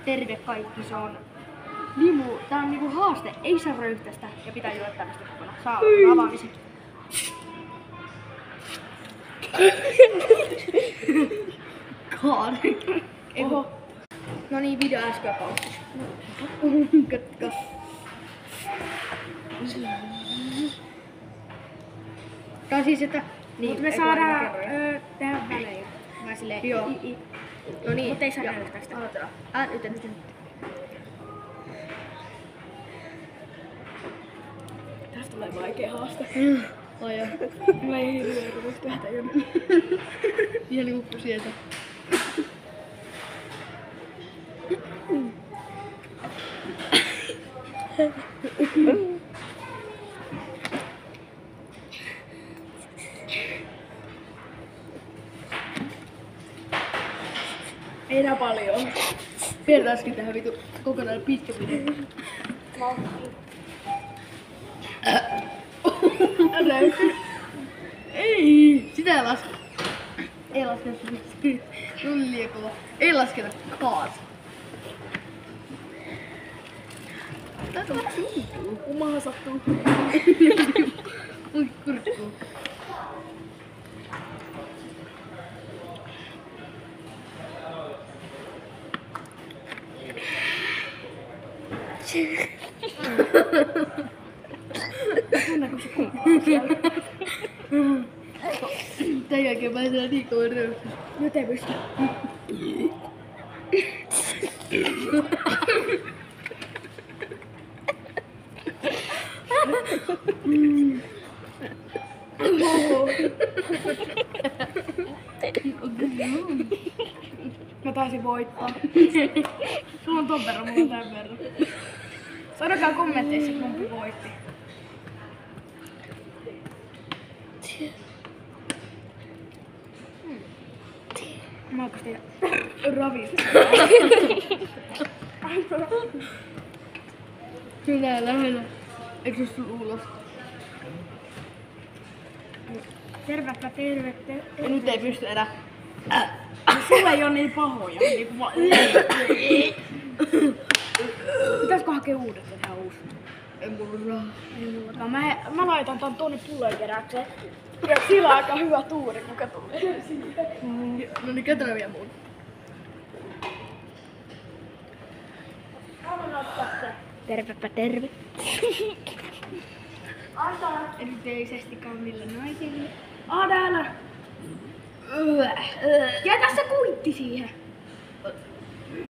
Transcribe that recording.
terve kaikki, se on limu. Tää on niinku haaste, ei saa röyhtästä ja pitää juoda tämmöstä kokonaan. Saa avaamisen. God. Oho. No niin, video äsken paussi. Katso. Tää on siis, että... Niin, mut me saadaan tehdä välejä. Vai silleen joo. No niin. Mut ei saa näyttää sitä. Nyt. Tästä tulee vaikea haaste. Oi joo. Mä ei hirveä kun voisi tehdä jonne. Ihan uppu sieltä. Ei enää paljon. Pertaaskin tähän vitu kokonaan pitkä video. Ei! Sitä ei lasketa. Ei lasketa. Tuli liian kova. Ei lasketa. Kaas. Tää tuntuu. Kumahan sattuu. Oi kurkkuu. Tunnako se kukkuu siellä? Tän jälkeen mä en niin kovin röyhtä. Nyt ei pysty. Mä taisin voittaa. Sulla on ton verran, mulla on tän verran. Sanokaa kommenteissa, että kumpi voitti. Mä alkas tehdä ravista. Minä lähellä. Eikö se sun ulos? Tervepä terve. Ja nyt ei pysty enää. Sulla ei oo niin pahoja. Pitäisikö hakea uudet ja tehdä uusi? En mulla rahaa. Mä laitan tän tonne pullojenkeräykseen. Ja sillä on aika hyvä tuuri, kuka tulee siitä. No niin, ketään vielä muun. Tervepä terve. Antaa erityisesti kaunille naisille. Täällä. Jätä se kuitti siihen.